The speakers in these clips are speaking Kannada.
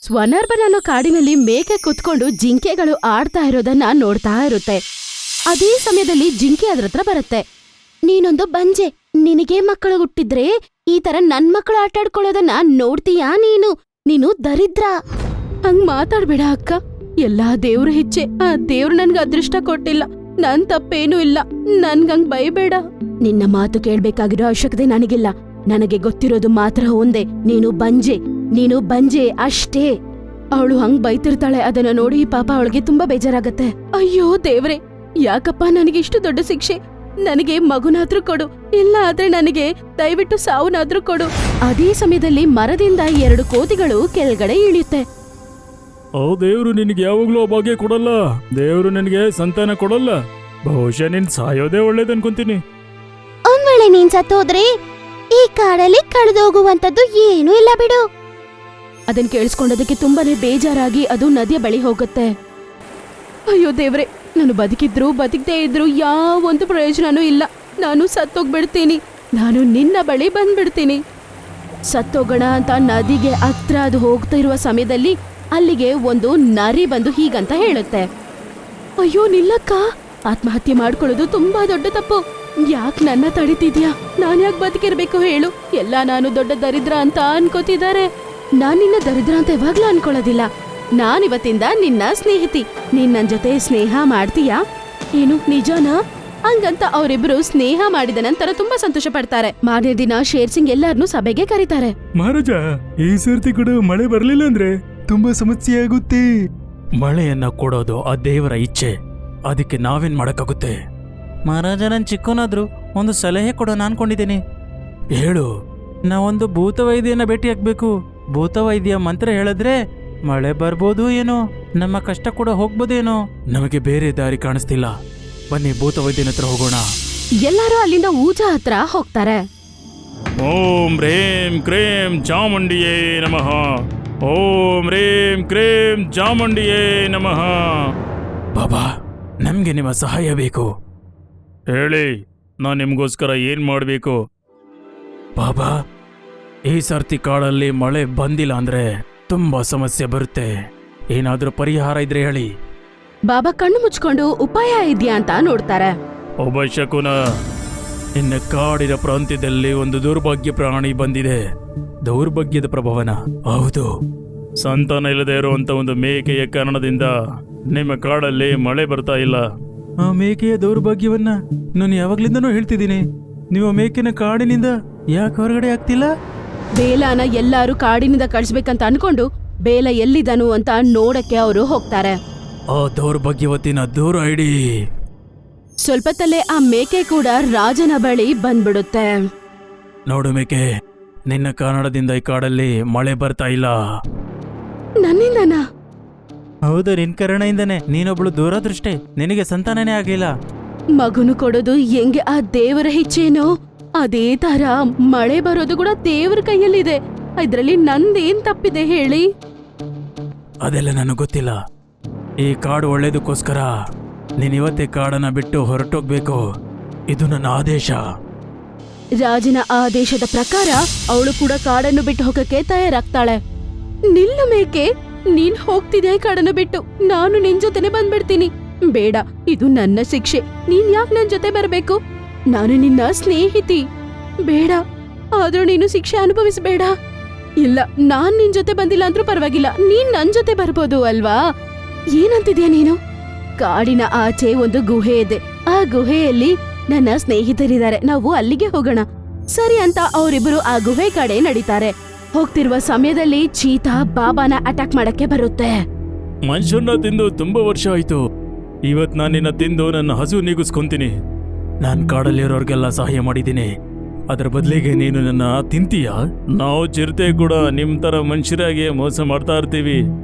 ಸ್ವನರ್ಬನ್ ಅನ್ನೋ ಕಾಡಿನಲ್ಲಿ ಮೇಕೆ ಕುತ್ಕೊಂಡು ಜಿಂಕೆಗಳು ಆಡ್ತಾ ಇರೋದನ್ನ ನೋಡ್ತಾ ಇರುತ್ತೆ. ಅದೇ ಸಮಯದಲ್ಲಿ ಜಿಂಕೆ ಅದ್ರತ್ರ ಬರುತ್ತೆ. ನೀನೊಂದು ಬಂಜೆ, ನಿನಗೆ ಮಕ್ಕಳು ಹುಟ್ಟಿದ್ರೆ ಈ ತರ ನನ್ ಮಕ್ಕಳು ಆಟಾಡ್ಕೊಳ್ಳೋದನ್ನ ನೋಡ್ತೀಯಾ ನೀನು ದರಿದ್ರ. ಹಂಗ್ ಮಾತಾಡ್ಬೇಡ ಅಕ್ಕ, ಎಲ್ಲಾ ದೇವ್ರ ಹೆಚ್ಚೆ. ಆ ದೇವ್ರು ನನ್ಗ ಅದೃಷ್ಟ ಕೊಟ್ಟಿಲ್ಲ, ನನ್ ತಪ್ಪೇನೂ ಇಲ್ಲ, ನನ್ಗಂಗ್ ಬೈಬೇಡ. ನಿನ್ನ ಮಾತು ಕೇಳ್ಬೇಕಾಗಿರೋ ಅವಶ್ಯಕತೆ ನನಗಿಲ್ಲ. ನನಗೆ ಗೊತ್ತಿರೋದು ಮಾತ್ರ ಒಂದೇ, ನೀನು ಬಂಜೆ ಅಷ್ಟೇ. ಅವಳು ಹಂಗ್ ಬೈತಿರ್ತಾಳೆ. ಅದನ್ನ ನೋಡಿ ಪಾಪ ಅವಳಿಗೆ ತುಂಬಾ ಬೇಜಾರಾಗತ್ತೆ. ಅಯ್ಯೋ ದೇವ್ರೆ, ಯಾಕಪ್ಪ ನನಗಿಷ್ಟು ದೊಡ್ಡ ಶಿಕ್ಷೆ? ನನಗೆ ಮಗುನಾದ್ರೂ ಕೊಡು, ಇಲ್ಲ ಆದ್ರೆ ನನಗೆ ದಯವಿಟ್ಟು ಸಾವುನಾದ್ರೂ ಕೊಡು. ಅದೇ ಸಮಯದಲ್ಲಿ ಮರದಿಂದ 2 ಕೋತಿಗಳು ಕೆಳಗಡೆ ಇಳಿಯುತ್ತೆ. ಓ ದೇವ್ರು ನಿನಗೆ ಯಾವಾಗ್ಲೂ ಭಾಗ್ಯ ಕೊಡಲ್ಲ, ದೇವ್ರು ನಿನಗೆ ಸಂತಾನ ಕೊಡಲ್ಲ. ಬಹುಶಃ ನೀನ್ ಸಾಯೋದೇ ಒಳ್ಳೇದ್ ಅನ್ಕೊಂತೀನಿ. ಒಂದ್ ವೇಳೆ ನೀನ್ ಸತ್ತೋದ್ರೆ ಈ ಕಾಡಲ್ಲಿ ಕಳೆದೋಗುವಂತದ್ದು ಏನೂ ಇಲ್ಲ ಬಿಡು. ಅದನ್ ಕೇಳಿಸ್ಕೊಂಡದಕ್ಕೆ ತುಂಬಾನೇ ಬೇಜಾರಾಗಿ ಅದು ನದಿಯ ಬಳಿ ಹೋಗುತ್ತೆ. ಅಯ್ಯೋ ದೇವ್ರೆ, ನಾನು ಬದುಕಿದ್ರು ಬದುಕದೇ ಇದ್ರು ಯಾವೊಂದು ಪ್ರಯೋಜನನೂ ಇಲ್ಲ. ನಾನು ಸತ್ತೋಗ್ಬಿಡ್ತೀನಿ, ನಾನು ನಿನ್ನ ಬಳಿ ಬಂದ್ಬಿಡ್ತೀನಿ. ಸತ್ತೋಗೋಣ ಅಂತ ನದಿಗೆ ಹತ್ರ ಅದು ಹೋಗ್ತಾ ಇರುವ ಸಮಯದಲ್ಲಿ ಅಲ್ಲಿಗೆ ಒಂದು ನರಿ ಬಂದು ಹೀಗಂತ ಹೇಳುತ್ತೆ. ಅಯ್ಯೋ ನಿಲ್ಲಕ್ಕ, ಆತ್ಮಹತ್ಯೆ ಮಾಡ್ಕೊಳ್ಳೋದು ತುಂಬಾ ದೊಡ್ಡ ತಪ್ಪು. ಯಾಕ್ ನನ್ನ ತಡಿತಿದ್ಯಾ? ನಾನ್ ಯಾಕೆ ಬದುಕಿರ್ಬೇಕು ಹೇಳು? ಎಲ್ಲ ನಾನು ದೊಡ್ಡ ದರಿದ್ರ ಅಂತ ಅನ್ಕೋತಿದ್ದಾರೆ. ನಾನ್ ನಿನ್ನ ದರಿದ್ರ ಅಂತ ಯಾವಾಗ್ಲೂ ಅನ್ಕೊಳ್ಳೋದಿಲ್ಲ. ನಾನಿವತ್ತಿಂದ ನಿನ್ನ ಸ್ನೇಹಿತಿ. ನೀನ್ ನನ್ ಜೊತೆ ಸ್ನೇಹ ಮಾಡ್ತೀಯಾ? ಏನು ನಿಜನಾ? ಹಂಗಂತ ಅವರಿಬ್ರು ಸ್ನೇಹ ಮಾಡಿದ ನಂತರ ತುಂಬಾ ಸಂತೋಷ ಪಡ್ತಾರೆ. ಮಾರನೇ ದಿನ ಶೇರ್ ಸಿಂಗ್ ಎಲ್ಲಾರ್ನೂ ಸಭೆಗೆ ಕರೀತಾರೆ. ಮಹಾರಾಜ, ಈ ಸರ್ತಿ ಕೂಡ ಮಳೆ ಬರ್ಲಿಲ್ಲ ಅಂದ್ರೆ ತುಂಬಾ ಸಮಸ್ಯೆ ಆಗುತ್ತೆ. ಮಳೆಯನ್ನ ಕೊಡೋದು ಆ ದೇವರ ಇಚ್ಛೆ, ಅದಕ್ಕೆ ನಾವೇನ್ ಮಾಡಕ್ಕಾಗುತ್ತೆ? ಮಹಾರಾಜ, ನನ್ ಚಿಕ್ಕವನಾದ್ರು ಒಂದು ಸಲಹೆ ಕೊಡೋಣ ಅನ್ಕೊಂಡಿದ್ದೀನಿ. ಹೇಳು. ನಾವೊಂದು ಭೂತವೈದ್ಯನ ಭೇಟಿ ಹಾಕ್ಬೇಕು. ಭೂತವೈದ್ಯ ಮಂತ್ರ ಹೇಳಿದ್ರೆ ಮಳೆ ಬರ್ಬೋದು ಏನೋ, ನಮ್ಮ ಕಷ್ಟ ಕೂಡ ಹೋಗ್ಬೋದೇನೋ. ನಮಗೆ ಬೇರೆ ದಾರಿ ಕಾಣಿಸ್ತಿಲ್ಲ, ಬನ್ನಿ ಭೂತವೈದ್ಯನ ಹತ್ರ ಹೋಗೋಣ. ಎಲ್ಲರೂ ಅಲ್ಲಿಂದ ಊಜ ಹತ್ರ ಹೋಗ್ತಾರೆ. ಓಂ ಹ್ರೇಂ ಕ್ರೇಂ ಚಾಮುಂಡಿಯೇ ನಮಃ. ಓಂ ಹ್ರೇಂ ಕ್ರೇಂ ಚಾಮುಂಡಿಯೇ ನಮಃ. ಬಾಬಾ, ನಮ್ಗೆ ನಿಮ್ಮ ಸಹಾಯ ಬೇಕು. ಹೇಳಿ, ನಾನ್ ನಿಮ್ಗೋಸ್ಕರ ಏನ್ ಮಾಡ್ಬೇಕು? ಬಾಬಾ, ಈ ಸರ್ತಿ ಕಾಡಲ್ಲಿ ಮಳೆ ಬಂದಿಲ್ಲ ಅಂದ್ರೆ ತುಂಬಾ ಸಮಸ್ಯೆ ಬರುತ್ತೆ. ಏನಾದ್ರೂ ಪರಿಹಾರ ಇದ್ರೆ ಹೇಳಿ. ಬಾಬಾ ಕಣ್ಣು ಮುಚ್ಕೊಂಡು ಉಪಾಯ ಇದ್ಯಾ ಅಂತ ನೋಡ್ತಾರೆ. ಒಬ್ಬ ಶಕುನ, ಇನ್ನ ಕಾಡಿನ ಪ್ರಾಂತ್ಯದಲ್ಲಿ ಒಂದು ದುರ್ಭಾಗ್ಯ ಪ್ರಾಣಿ ಬಂದಿದೆ. ದೌರ್ಭಾಗ್ಯದ ಪ್ರಭಾವನ? ಹೌದು. ಸಂತಾನ ಇಲ್ಲದೆ ಇರುವಂತ ಒಂದು ಮೇಕೆಯ ಕಾರಣದಿಂದ ನಿಮ್ಮ ಕಾಡಲ್ಲಿ ಮಳೆ ಬರ್ತಾ ಇಲ್ಲ. ಆ ಮೇಕೆಯ ದೌರ್ಭಾಗ್ಯವನ್ನ ನಾನು ಯಾವಾಗ್ಲಿಂದನೂ ಹೇಳ್ತಿದ್ದೀನಿ. ನೀವು ಮೇಕೆನ ಕಾಡಿನಿಂದ ಯಾಕೆ ಹೊರಗಡೆ ಆಗ್ತಿಲ್ಲ? ಬೇಲನ ಎಲ್ಲಾರು ಕಾಡಿನಿಂದ ಕಳಿಸ್ಬೇಕಂತ ಅನ್ಕೊಂಡು ಬೇಲ ಎಲ್ಲಿದನು ಅಂತ ನೋಡಕ್ಕೆ ಅವರು ಹೋಗ್ತಾರೆ. ಆ ದೌರ್ಭಾಗ್ಯವತಿನ ದೂರ ಇಡಿ. ಸ್ವಲ್ಪತ್ತಲ್ಲೇ ಆ ಮೇಕೆ ಕೂಡ ರಾಜನ ಬಳಿ ಬಂದ್ಬಿಡುತ್ತೆ. ನೋಡು ಮೇಕೆ, ನಿನ್ನ ಕಾರಣದಿಂದ ಈ ಕಾಡಲ್ಲಿ ಮಳೆ ಬರ್ತಾ ಇಲ್ಲ. ನನ್ನಿಂದನಾ? ಹೌದು, ನಿನ್ ಕಾರಣದಿಂದನೇ. ನೀನೊಬ್ಳು ದೂರದೃಷ್ಟೆ, ನಿನಗೆ ಸಂತಾನನೇ ಆಗಿಲ್ಲ. ಮಗುನು ಕೊಡೋದು ಹೆಂಗೆ ಆ ದೇವರ ಇಚ್ಛೆನೋ ಅದೇ ತರ ಮಳೆ ಬರೋದು ಕೂಡ ದೇವರ ಕೈಯಲ್ಲಿದೆ. ಇದ್ರಲ್ಲಿ ನಂದೇನ್ ತಪ್ಪಿದೆ ಹೇಳಿ? ಅದೆಲ್ಲ ನನಗೆ ಗೊತ್ತಿಲ್ಲ. ಈ ಕಾಡು ಒಳ್ಳೇದಕ್ಕೋಸ್ಕರ ನೀನಿವತ್ತೇ ಕಾಡನ್ನ ಬಿಟ್ಟು ಹೊರಟೋಗ್ಬೇಕು. ಇದು ನನ್ನ ಆದೇಶ. ರಾಜನ ಆದೇಶದ ಪ್ರಕಾರ ಅವಳು ಕೂಡ ಕಾಡನ್ನು ಬಿಟ್ಟು ಹೋಗಕ್ಕೆ ತಯಾರಾಗ್ತಾಳೆ. ನಿಲ್ಲು ಮೇಕೆ, ನೀನ್ ಹೋಗ್ತಿದೆ ಕಾಡನ್ನು ಬಿಟ್ಟು, ನಾನು ನಿನ್ ಜೊತೆನೆ ಬಂದ್ಬಿಡ್ತೀನಿ. ಬೇಡ, ಇದು ನನ್ನ ಶಿಕ್ಷೆ. ನೀನ್ ಯಾಕೆ ನನ್ ಜೊತೆ ಬರ್ಬೇಕು? ನಾನು ನಿನ್ನ ಸ್ನೇಹಿತಿ. ಬೇಡ, ಆದ್ರೂ ನೀನು ಶಿಕ್ಷೆ ಅನುಭವಿಸಬೇಡ. ಇಲ್ಲ, ನಾನ್ ನಿನ್ ಜೊತೆ ಬಂದಿಲ್ಲ ಅಂದ್ರೂ ಪರವಾಗಿಲ್ಲ, ನೀನ್ ನನ್ ಜೊತೆ ಬರ್ಬೋದು ಅಲ್ವಾ? ಏನಂತಿದ್ಯಾ ನೀನು? ಕಾಡಿನ ಆಚೆ ಒಂದು ಗುಹೆ ಇದೆ. ಆ ಗುಹೆಯಲ್ಲಿ ನನ್ನ ಸ್ನೇಹಿತರಿದ್ದಾರೆ, ನಾವು ಅಲ್ಲಿಗೆ ಹೋಗೋಣ. ಸರಿ ಅಂತ ಅವರಿಬ್ಬರು ಆ ಗುಹೆ ಕಡೆ ನಡೀತಾರೆ. ಹೋಗ್ತಿರುವ ಸಮಯದಲ್ಲಿ ಚೀತಾ ಬಾಬಾನ ಅಟ್ಯಾಕ್ ಮಾಡಕ್ಕೆ ಬರುತ್ತೆ. ಮನುಷ್ಯನ್ನ ತಿಂದು ತುಂಬಾ ವರ್ಷ ಆಯ್ತು. ಇವತ್ ನಾನು ನಿನ್ನ ತಿಂದು ನನ್ನ ಹಸು ನೀಗಿಸ್ಕೊಂತೀನಿ. ನಾನ್ ಕಾಡಲ್ಲಿರೋರ್ಗೆಲ್ಲ ಸಹಾಯ ಮಾಡಿದ್ದೀನಿ, ಅದ್ರ ಬದಲಿಗೆ ನೀನು ನನ್ನ ತಿಂತೀಯ? ನಾವು ಚಿರತೆ ಕೂಡ ನಿಮ್ ತರ ಮನುಷ್ಯರಾಗಿ ಮೋಸ ಮಾಡ್ತಾ ಇರ್ತೀವಿ.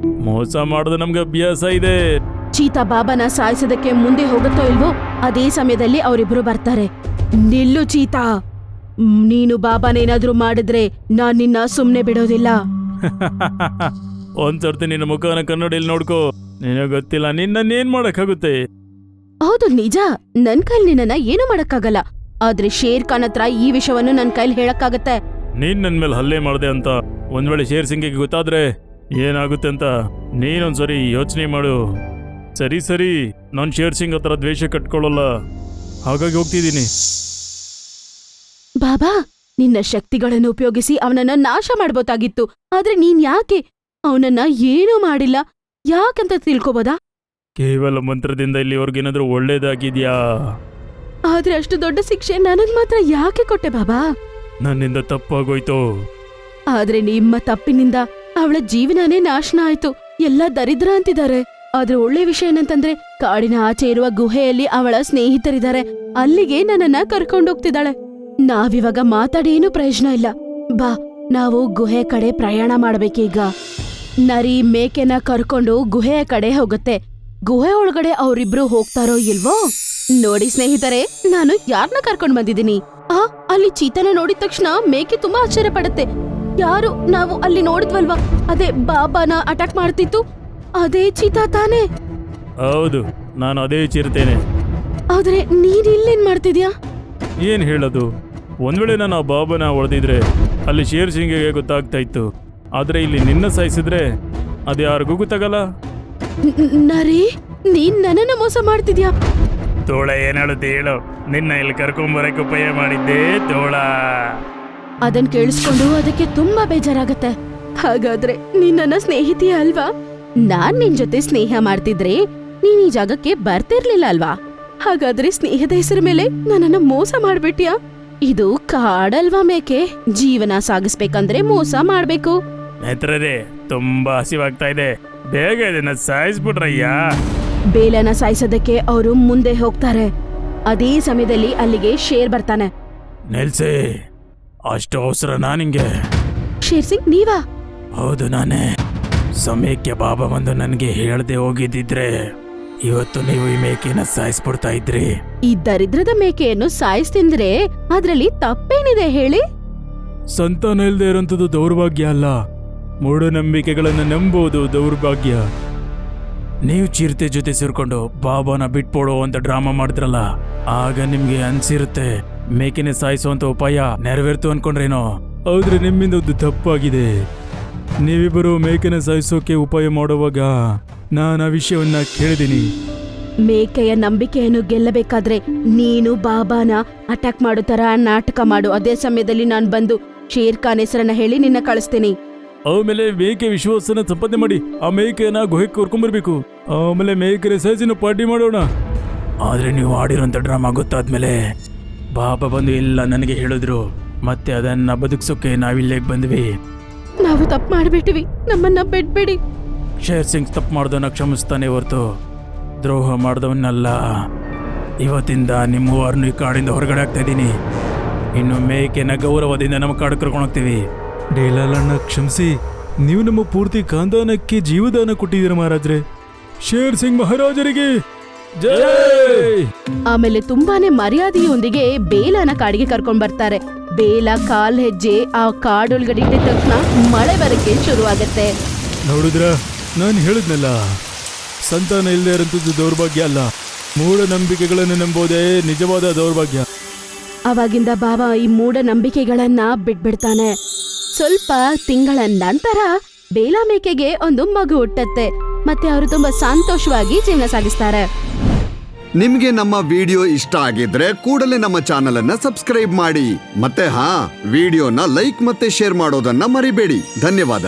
ಮೋಸ ಮಾಡೋದು ನಮ್ಗೆ ಅಭ್ಯಾಸ ಇದೆ. ಚೀತಾ ಬಾಬಾನ ಸಾಯಿಸೋದಕ್ಕೆ ಮುಂದೆ ಹೋಗುತ್ತೋ ಇಲ್ವೋ ಅದೇ ಸಮಯದಲ್ಲಿ ಅವರಿಬ್ರು ಬರ್ತಾರೆ. ನಿಲ್ಲು ಚೀತಾ, ನೀನು ಬಾಬಾನೇನಾದ್ರೂ ಮಾಡಿದ್ರೆ ನಾನ್ ನಿನ್ನ ಸುಮ್ನೆ ಬಿಡೋದಿಲ್ಲ. ಒಂದ್ಸರ್ತಿ ನಿನ್ನ ಮುಖನ ಕನ್ನಡಿಯಲ್ಲಿ ನೋಡ್ಕೋ, ನಿನಗೆ ಗೊತ್ತಿಲ್ಲ ನಿನ್ನನ್ನೇನ್ ಮಾಡಕ್ಕಾಗುತ್ತೆ. ಹೌದು ನಿಜ, ನನ್ ಕೈಲಿ ನಿನ್ನ ಏನು ಮಾಡಕ್ಕಾಗಲ್ಲ. ಆದ್ರೆ ಶೇರ್ ಖಾನ್ ಹತ್ರ ಈ ವಿಷಯವನ್ನು ನನ್ ಕೈಲಿ ಹೇಳಕ್ಕಾಗತ್ತೆ. ನೀನ್ ನನ್ ಮೇಲೆ ಹಲ್ಲೆ ಮಾಡ್ದೆ ಅಂತ ಒಂದ್ ವೇಳೆ ಶೇರ್ ಸಿಂಗಿಗೆ ಗೊತ್ತಾದ್ರೆ ಏನಾಗುತ್ತೆ ಅಂತ ನೀನೊಂದ್ಸರಿ ಯೋಚನೆ ಮಾಡು. ಸರಿ ನಾನು ಶೇರ್ ಸಿಂಗ್ ಹತ್ರ ದ್ವೇಷ ಕಟ್ಕೊಳ್ಳಲ್ಲ, ಹಾಗಾಗಿ ಹೋಗ್ತಿದ್ದೀನಿ. ಬಾಬಾ, ನಿನ್ನ ಶಕ್ತಿಗಳನ್ನು ಉಪಯೋಗಿಸಿ ಅವನನ್ನ ನಾಶ ಮಾಡ್ಬೋದಾಗಿತ್ತು. ಆದ್ರೆ ನೀನ್ ಯಾಕೆ ಅವನನ್ನ ಏನೂ ಮಾಡಿಲ್ಲ? ಯಾಕಂತ ತಿಳ್ಕೊಬೋದಾ? ಕೇವಲ ಮಂತ್ರದಿಂದ ಇಲ್ಲಿವರೆಗೇನಾದ್ರೂ ಒಳ್ಳೇದಾಗಿದ್ಯಾ? ಆದ್ರೆ ಅಷ್ಟು ದೊಡ್ಡ ಶಿಕ್ಷೆ ನನಗ್ ಮಾತ್ರ ಯಾಕೆ ಕೊಟ್ಟೆ ಬಾಬಾ? ನನ್ನಿಂದ ತಪ್ಪಾಗೋಯ್ತು. ಆದ್ರೆ ನಿಮ್ಮ ತಪ್ಪಿನಿಂದ ಅವಳ ಜೀವನನೇ ನಾಶನ ಆಯ್ತು. ಎಲ್ಲ ದರಿದ್ರ ಅಂತಿದ್ದಾರೆ. ಆದ್ರೆ ಒಳ್ಳೆ ವಿಷಯ ಏನಂತಂದ್ರೆ ಕಾಡಿನ ಆಚೆ ಇರುವ ಗುಹೆಯಲ್ಲಿ ಅವಳ ಸ್ನೇಹಿತರಿದ್ದಾರೆ. ಅಲ್ಲಿಗೆ ನನ್ನನ್ನ ಕರ್ಕೊಂಡೋಗ್ತಿದ್ದಾಳೆ. ನಾವಿವಾಗ ಮಾತಾಡಿ ಏನೂ ಪ್ರಯೋಜನ ಇಲ್ಲ. ಬಾ, ನಾವು ಗುಹೆ ಕಡೆ ಪ್ರಯಾಣ ಮಾಡ್ಬೇಕೀಗ. ನರಿ ಮೇಕೆನ ಕರ್ಕೊಂಡು ಗುಹೆಯ ಕಡೆ ಹೋಗುತ್ತೆ. ಗುಹೆ ಒಳಗಡೆ ಅವರಿಬ್ರು ಹೋಗ್ತಾರೋ ಇಲ್ವೋ ನೋಡಿ ಸ್ನೇಹಿತರೆ, ನಾನು ಯಾರನ್ನ ಕರ್ಕೊಂಡ್ ಬಂದಿದ್ದೀನಿ. ಅಲ್ಲಿ ಚೀತಾನ ನೋಡಿದ ತಕ್ಷಣ ಮೇಕೆ ತುಂಬಾ ಆಶ್ಚರ್ಯ ಪಡುತ್ತೆ. ಯಾರು ನಾವು ಅಲ್ಲಿ ನೋಡಿದ್ವಲ್ವಾ, ಅದೇ ಬಾಬಾನ ಅಟ್ಯಾಕ್ ಮಾಡ್ತಿತ್ತು, ಅದೇ ಚೀತಾ ತಾನೇ? ಹೌದು, ನಾನು ಅದೇ ಚಿರ್ತೇನೆ. ಆದ್ರೆ ನೀನ್ ಇಲ್ಲೇನ್ ಮಾಡ್ತಿದ್ಯಾ? ಏನ್ ಹೇಳೋದು, ಒಂದ್ ವೇಳೆ ನಾನು ಆ ಬಾಬನ ಹೊಡೆದಿದ್ರೆ ಅಲ್ಲಿ ಶೇರ್ ಸಿಂಗಿಗೆ ಗೊತ್ತಾಗ್ತಾ ಇತ್ತು. ಆದ್ರೆ ಇಲ್ಲಿ ನಿನ್ನ ಸಾಯಿಸಿದ್ರೆ ಅದು ಯಾರಿಗೂ ಗೊತ್ತಾಗಲ್ಲ. ನರಿ, ನೀನ್ ನನ್ನನ್ನ ಮೋಸ ಮಾಡ್ತಿದ್ಯಾ? ತೋಳ ಏನ್ ಹೇಳುತ್ತೆ ಹೇಳು, ನಿನ್ನ ಇಲ್ಲಿ ಕರ್ಕೊಂಬರಕ್ಕೆ ಉಪಾಯ ಮಾಡಿದ್ದೆ ತೋಳ. ಅದನ್ ಕೇಳಿಸ್ಕೊಂಡು ಅದಕ್ಕೆ ತುಂಬಾ ಬೇಜಾರಾಗತ್ತೆ. ಹಾಗಾದ್ರೆ ನೀನ್ ನನ್ನ ಸ್ನೇಹಿತಿಯ ಅಲ್ವಾ? ನಾನ್ ನಿನ್ ಜೊತೆ ಸ್ನೇಹ ಮಾಡ್ತಿದ್ರೆ ನೀನ್ ಈ ಜಾಗಕ್ಕೆ ಬರ್ತಿರ್ಲಿಲ್ಲ ಅಲ್ವಾ? ಹಾಗಾದ್ರೆ ಸ್ನೇಹದ ಹೆಸರ ಮೇಲೆ ನನ್ನನ್ನ ಮೋಸ ಮಾಡ್ಬಿಟ್ಯಾ? ಇದು ಕಾಡಲ್ವಾ ಮೇಕೆ? ಜೀವನ ಸಾಗಿಸ್ಬೇಕಂದ್ರೆ ಮೋಸ ಮಾಡ್ಬೇಕು. ನೇತ್ರರೇ, ತುಂಬಾ ಹಸಿವಾಗ್ತಾ ಇದೆ, ಬೇಗ ಇದನ್ನ ಸಾಯಿಸ್ಬಿಟ್ರಯ್ಯ. ಬೇಲನ ಸಾಯಿಸೋದಕ್ಕೆ ಅವರು ಮುಂದೆ ಹೋಗ್ತಾರೆ. ಅದೇ ಸಮಯದಲ್ಲಿ ಅಲ್ಲಿಗೆ ಶೇರ್ ಬರ್ತಾನೆ. ನಿಲ್ಸಿ, ಅಷ್ಟು ಅವಸರನಾ ನಿಂಗೆ? ಶೇರ್ ಸಿಂಗ್ ನೀವಾ? ಹೌದು, ನಾನೇ. ಸಮಯಕ್ಕೆ ಬಾಬಾ ಬಂದು ನನಗೆ ಹೇಳ್ದೆ ಹೋಗಿದ್ದಿದ್ರೆ ಇವತ್ತು ನೀವು ಈ ಮೇಕೆನ ಸಾಯಿಸ್ಬಿಡ್ತಾ ಇದ್ರಿ. ಈ ದರಿದ್ರದ ಮೇಕೆಯನ್ನು ಸಾಯಿಸ್ತಿಂದ್ರೆ ಅದ್ರಲ್ಲಿ ತಪ್ಪೇನಿದೆ ಹೇಳಿ? ಸಂತಾನ ಇಲ್ದೇ ಇರೋಂಥದ್ದು ದೌರ್ಭಾಗ್ಯ ಅಲ್ಲ, ಮೂಢನಂಬಿಕೆಗಳನ್ನ ನಂಬೋದು ದೌರ್ಭಾಗ್ಯ. ನೀವು ಚಿರತೆ ಜೊತೆ ಸೇರ್ಕೊಂಡು ಬಾಬಾನ ಬಿಟ್ಬಿಡೋ ಅಂತ ಡ್ರಾಮಾ ಮಾಡಿದ್ರಲ್ಲ, ಆಗ ನಿಮ್ಗೆ ಅನ್ಸಿರುತ್ತೆ ಮೇಕೆನೆ ಸಾಯಿಸುವಂತ ಉಪಾಯ ನೆರವೇರ್ತು ಅನ್ಕೊಂಡ್ರೇನೋ. ಆದ್ರೆ ನಿಮ್ಮಿಂದ ಒಂದು ತಪ್ಪಾಗಿದೆ. ನೀವಿಬ್ಬರು ಮೇಕೆನ ಸಾಯಿಸೋಕೆ ಉಪಾಯ ಮಾಡುವಾಗ ನಾನು ಆ ವಿಷಯವನ್ನ ಕೇಳಿದೀನಿ. ಮೇಕೆಯ ನಂಬಿಕೆಯನ್ನು ಗೆಲ್ಲಬೇಕಾದ್ರೆ ನೀನು ಬಾಬಾನ ಅಟ್ಯಾಕ್ ಮಾಡೋ ತರ ನಾಟಕ ಮಾಡು. ಅದೇ ಸಮಯದಲ್ಲಿ ನಾನ್ ಬಂದು ಶೇರ್ ಖಾನ್ ಹೆಸರನ್ನ ಹೇಳಿ ನಿನ್ನ ಕಳಿಸ್ತೀನಿ. ಆಮೇಲೆ ಮೇಕೆ ವಿಶ್ವಾಸನ ಸಂಪಾದನೆ ಮಾಡಿ ಆ ಮೇಕೆನ ಗುಹೆಗೆ ಕರ್ಕೊಂಡ್ಬರ್ಬೇಕು. ಆಮೇಲೆ ಮೇಕೆನ ಸಾಯಿಸಿನ ಪಾರ್ಟಿ ಮಾಡೋಣ. ಆದ್ರೆ ನೀವು ಆಡಿರೋಂಥ ಡ್ರಾಮಾ ಗೊತ್ತಾದ್ಮೇಲೆ ಬಾಬಾ ಬಂದು ಎಲ್ಲ ನನಗೆ ಹೇಳಿದ್ರು. ಮತ್ತೆ ಅದನ್ನ ಬದುಕ್ಸೋಕೆ ನಾವಿಲ್ಲೇಗೆ ಬಂದ್ವಿ. ನಾವು ತಪ್ಪು ಮಾಡ್ಬಿಟ್ಟಿವಿ, ನಮ್ಮನ್ನ ಬಿಡ್ಬೇಡಿ. ಶೇರ್ ಸಿಂಗ್ ತಪ್ಪು ಮಾಡ್ದವನ್ನ ಕ್ಷಮಿಸ್ತಾನೆ ಹೊರತು ದ್ರೋಹ ಮಾಡ್ದವನ್ನಲ್ಲ. ಇವತ್ತಿಂದ ನಿಮ್ಮ ಮೂವರನ್ನು ಈ ಕಾಡಿಂದ ಹೊರಗಡೆ ಆಗ್ತಾ ಇದ್ದೀನಿ. ಇನ್ನು ಮೇಕೆನ ಗೌರವದಿಂದ ನಮ್ಮ ಕಾಡು ಕರ್ಕೊಂಡು ಹೋಗ್ತೀವಿ. ಡೇಲಾಲಣ್ಣ ಕ್ಷಮಿಸಿ, ನೀವು ನಮ್ಮ ಪೂರ್ತಿ ಖಾನ್ದಾನಕ್ಕೆ ಜೀವದಾನ ಕೊಟ್ಟಿದ್ದೀರ ಮಹಾರಾಜ್ರೆ. ಶೇರ್ ಸಿಂಗ್ ಮಹಾರಾಜರಿಗೆ ಜೈ. ಆಮೇಲೆ ತುಂಬಾನೇ ಮರ್ಯಾದೆಯೊಂದಿಗೆ ಬೇಲನ ಕಾಡಿಗೆ ಕರ್ಕೊಂಡ್ ಬರ್ತಾರೆ. ಬೇಲ ಕಾಲ್ ಹೆಜ್ಜೆ ಆ ಕಾಡೊಳಗಡೆ ಇಟ್ಟಿದ ತಕ್ಷಣ ಮಳೆ ಬರಕ್ಕೆ ಶುರುವಾಗತ್ತೆ. ನೋಡಿದ್ರ, ನಾನು ಹೇಳಿದ್ನಲ್ಲ, ಸಂತಾನ ಇಲ್ಲದೆ ಇರೋಂಥದ್ದು ದೌರ್ಭಾಗ್ಯ ಅಲ್ಲ, ಮೂಢನಂಬಿಕೆಗಳನ್ನು ನಂಬೋದೇ ನಿಜವಾದ ದೌರ್ಭಾಗ್ಯ. ಅವಾಗಿಂದ ಬಾಬಾ ಈ ಮೂಢನಂಬಿಕೆಗಳನ್ನ ಬಿಟ್ಬಿಡ್ತಾನೆ. ಸ್ವಲ್ಪ ತಿಂಗಳ ನಂತರ ಬೇಲ ಮೇಕೆಗೆ ಒಂದು ಮಗು ಹುಟ್ಟತ್ತೆ. ಮತ್ತೆ ಅವರು ತುಂಬಾ ಸಂತೋಷವಾಗಿ ಜೀವನ ಸಾಗಿಸ್ತಾರೆ. ನಿಮ್ಗೆ ನಮ್ಮ ವಿಡಿಯೋ ಇಷ್ಟ ಆಗಿದ್ರೆ ಕೂಡಲೇ ನಮ್ಮ ಚಾನೆಲ್ ಅನ್ನ ಸಬ್ಸ್ಕ್ರೈಬ್ ಮಾಡಿ. ಮತ್ತೆ ವಿಡಿಯೋನ ಲೈಕ್ ಮತ್ತೆ ಶೇರ್ ಮಾಡೋದನ್ನ ಮರಿಬೇಡಿ. ಧನ್ಯವಾದ.